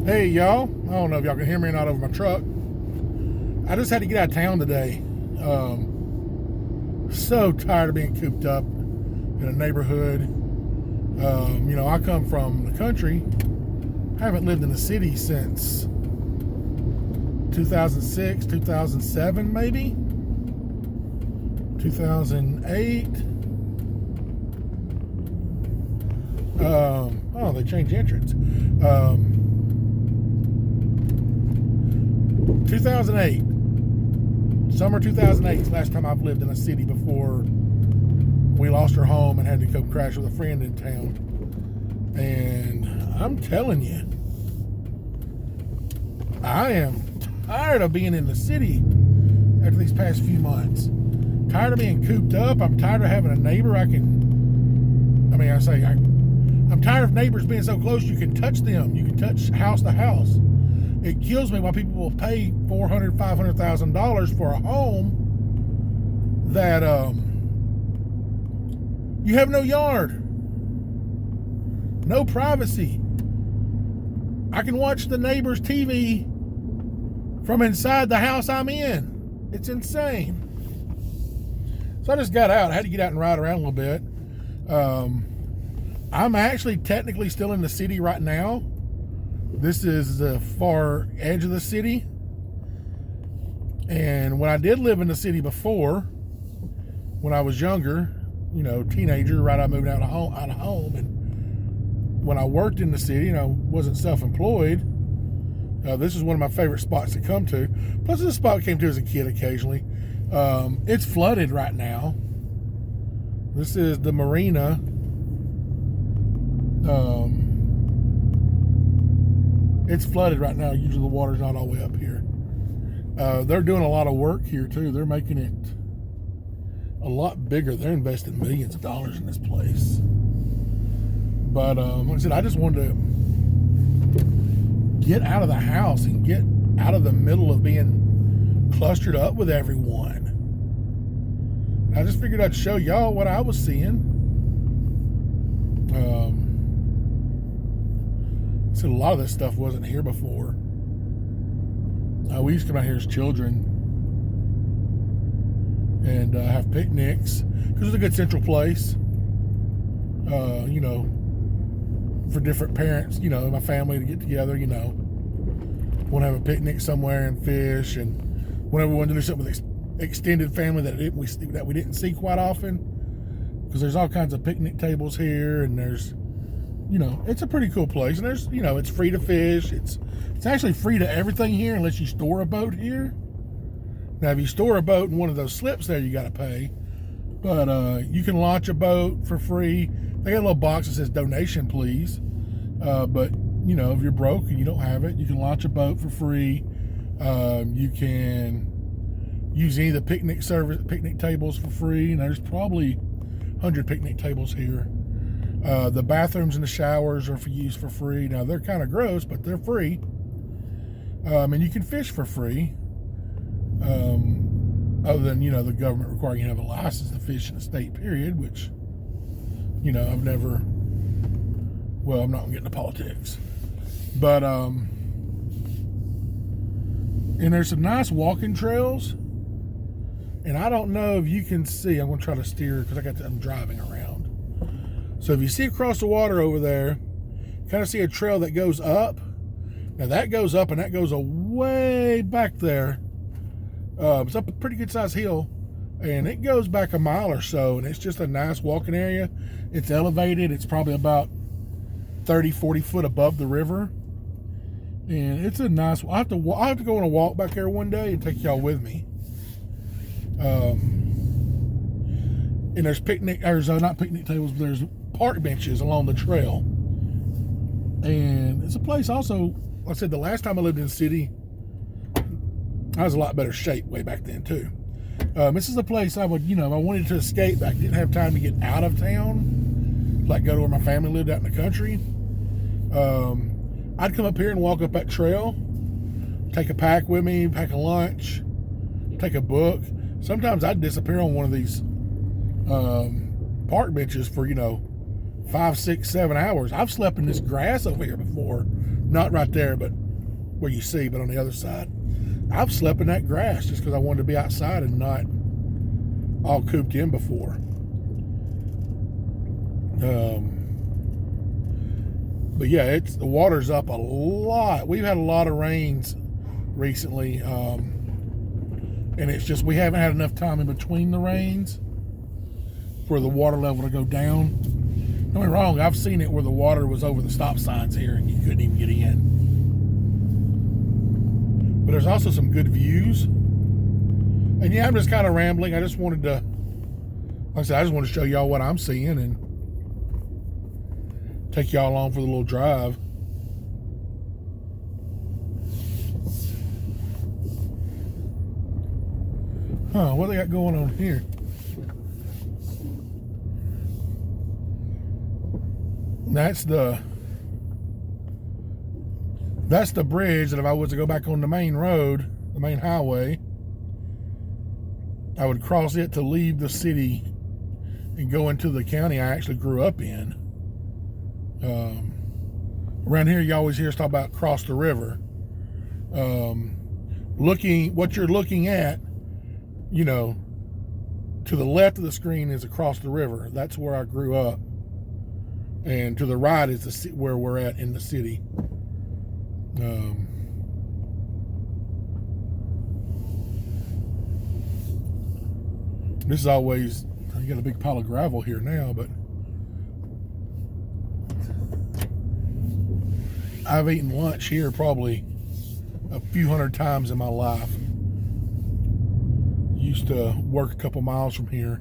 Hey y'all, I don't know if y'all can hear me or not over my truck. I just had to get out of town today. So tired of being cooped up in a neighborhood. I come from the country. I haven't lived in the city since 2006, 2007 maybe, 2008. They changed the entrance. 2008. Summer 2008 is the last time I've lived in a city before we lost our home and had to come crash with a friend in town. And I'm telling you, I am tired of being in the city after these past few months. Tired of being cooped up. I'm tired of having a neighbor I'm tired of neighbors being so close you can touch them. You can touch house to house. It kills me why people will pay $400,000, $500,000 for a home that you have no yard, no privacy. I can watch the neighbor's TV from inside the house I'm in. It's insane. So I just got out. I had to get out and ride around a little bit. I'm actually technically still in the city right now. This is the far edge of the city. And when I did live in the city before, when I was younger, teenager, right, I moved out of home. And when I worked in the city and I wasn't self-employed, this is one of my favorite spots to come to. Plus, this spot I came to as a kid occasionally. It's flooded right now. This is the marina. It's flooded right now. Usually the water's not all the way up here. They're doing a lot of work here too. They're making it a lot bigger. They're investing millions of dollars in this place. But like I said, I just wanted to get out of the house and get out of the middle of being clustered up with everyone. I just figured I'd show y'all what I was seeing. So a lot of this stuff wasn't here before. We used to come out here as children and have picnics because it's a good central place. For different parents, my family to get together. Want to have a picnic somewhere and fish, and whenever we wanted to do something with extended family that we didn't see quite often, because there's all kinds of picnic tables here, and there's. It's a pretty cool place, and there's, it's free to fish. It's actually free to everything here unless you store a boat here. Now, if you store a boat in one of those slips there, you got to pay. But you can launch a boat for free. They got a little box that says donation, please. But, if you're broke and you don't have it, you can launch a boat for free. You can use any of the picnic tables for free. And there's probably 100 picnic tables here. The bathrooms and the showers are used for free. Now, they're kind of gross, but they're free. And you can fish for free. Other than, the government requiring you to have a license to fish in the state, period, which, I've never, well, I'm not going to get into politics. But, and there's some nice walking trails. And I don't know if you can see, I'm going to try to steer because I'm driving around. So if you see across the water over there, kind of see a trail that goes up. Now that goes up and that goes way back there. It's up a pretty good sized hill, and it goes back a mile or so, and it's just a nice walking area. It's elevated. It's probably about 30, 40 foot above the river. And it's a nice, I'll have to go on a walk back there one day and take y'all with me. And there's not picnic tables, but there's park benches along the trail. And it's a place also, like I said, the last time I lived in the city, I was in a lot better shape way back then too. This is a place I would, if I wanted to escape, I didn't have time to get out of town, like go to where my family lived out in the country. I'd come up here and walk up that trail, take a pack with me, pack a lunch, take a book. Sometimes I'd disappear on one of these park benches for 5, 6, 7 hours. I've slept in this grass over here before Not right there, but where you see, but on the other side. I've slept in that grass just because I wanted to be outside and not all cooped in before. But yeah, the water's up a lot. We've had a lot of rains recently, and it's just we haven't had enough time in between the rains for the water level to go down. Don't get me wrong, I've seen it where the water was over the stop signs here and you couldn't even get in. But there's also some good views. And yeah, I'm just kind of rambling. I just wanted to, like I said, I just want to show y'all what I'm seeing and take y'all along for the little drive. What they got going on here? That's the bridge that if I was to go back on the main road, the main highway, I would cross it to leave the city and go into the county I actually grew up in. Around here, you always hear us talk about cross the river. What you're looking at, to the left of the screen is across the river. That's where I grew up. And to the right is where we're at in the city. This is always, you got a big pile of gravel here now, but I've eaten lunch here probably a few hundred times in my life. Used to work a couple miles from here,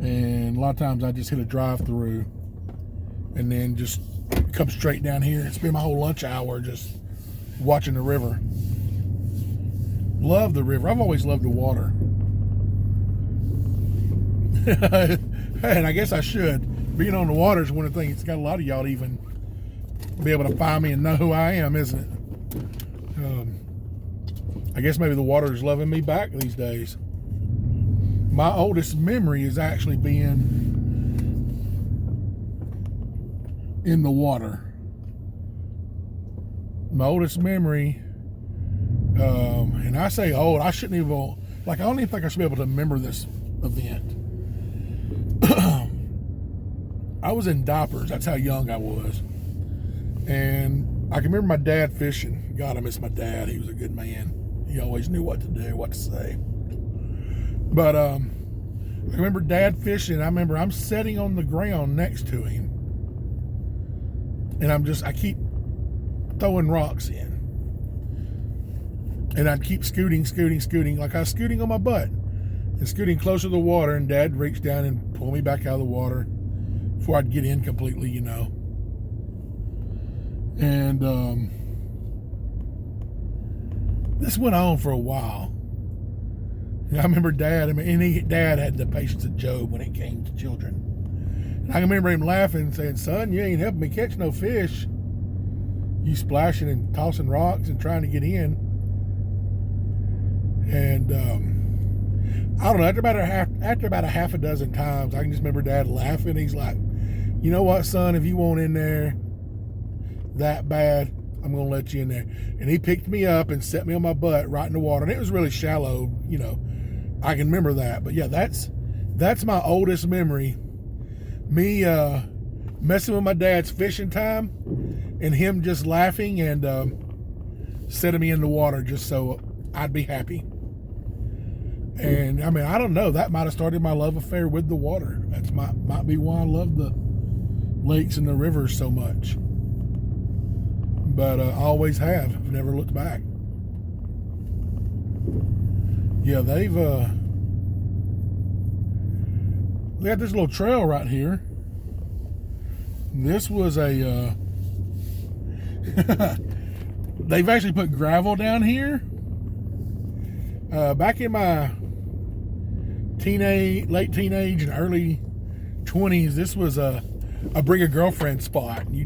and a lot of times I just hit a drive-through and then just come straight down here and spend my whole lunch hour just watching the river. Love the river. I've always loved the water. And I guess I should. Being on the water is one of the things that's got a lot of y'all even be able to find me and know who I am, isn't it? I guess maybe the water is loving me back these days. My oldest memory is actually being in the water. My oldest memory, and I say old, I shouldn't even, I don't even think I should be able to remember this event. I was in diapers, that's how young I was. And I can remember my dad fishing. God, I miss my dad, he was a good man. He always knew what to do, what to say. But I remember Dad fishing. I remember I'm sitting on the ground next to him, and I keep throwing rocks in, and I'd keep scooting, like I was scooting on my butt, and scooting closer to the water. And Dad reached down and pulled me back out of the water before I'd get in completely, And this went on for a while. I remember Dad had the patience of Job when it came to children. And I remember him laughing and saying, "Son, you ain't helping me catch no fish. You splashing and tossing rocks and trying to get in." And I don't know, after about a half a dozen times, I can just remember Dad laughing. He's like, "You know what, son, if you want in there that bad, I'm going to let you in there." And he picked me up and set me on my butt right in the water. And it was really shallow, I can remember that. But yeah, that's my oldest memory. Me messing with my dad's fishing time and him just laughing and setting me in the water just so I'd be happy. And I don't know, that might have started my love affair with the water. That's might be why I love the lakes and the rivers so much. But I always have. I've never looked back. Yeah, they got this little trail right here. This was a they've actually put gravel down here. Back in my late teenage and early 20s, this was a bring a girlfriend spot. You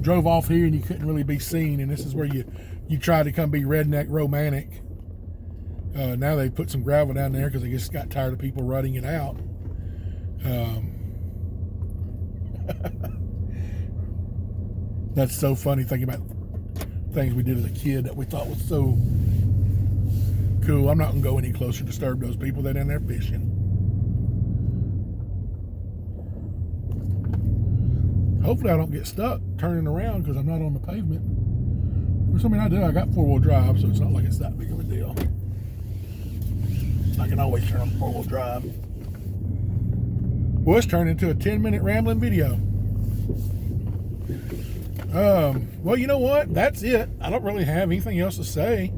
drove off here and you couldn't really be seen, and this is where you tried to come be redneck romantic. Now they put some gravel down there because they just got tired of people rutting it out. That's so funny thinking about things we did as a kid that we thought was so cool. I'm not going to go any closer to disturb those people that are in there fishing. Hopefully I don't get stuck turning around because I'm not on the pavement. For something I do, I got 4-wheel drive, so it's not like it's that big of a deal. I can always turn on 4-wheel drive. Well, it's turned into a 10-minute rambling video. Well, you know what? That's it. I don't really have anything else to say.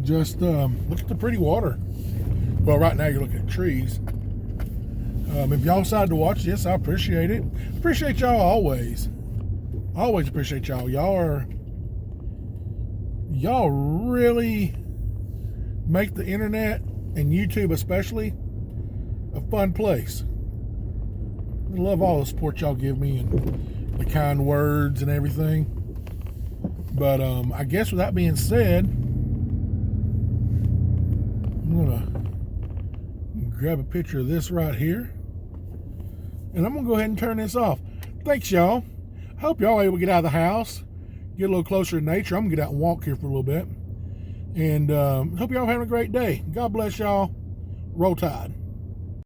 Just look at the pretty water. Well, right now you're looking at trees. If y'all decide to watch this, I appreciate it. Appreciate y'all always. Always appreciate y'all. Y'all really make the internet and YouTube especially a fun place. I love all the support y'all give me and the kind words and everything. But I guess with that being said, I'm gonna grab a picture of this right here. And I'm going to go ahead and turn this off. Thanks, y'all. I hope y'all are able to get out of the house, get a little closer to nature. I'm going to get out and walk here for a little bit. And hope y'all are having a great day. God bless y'all. Roll Tide.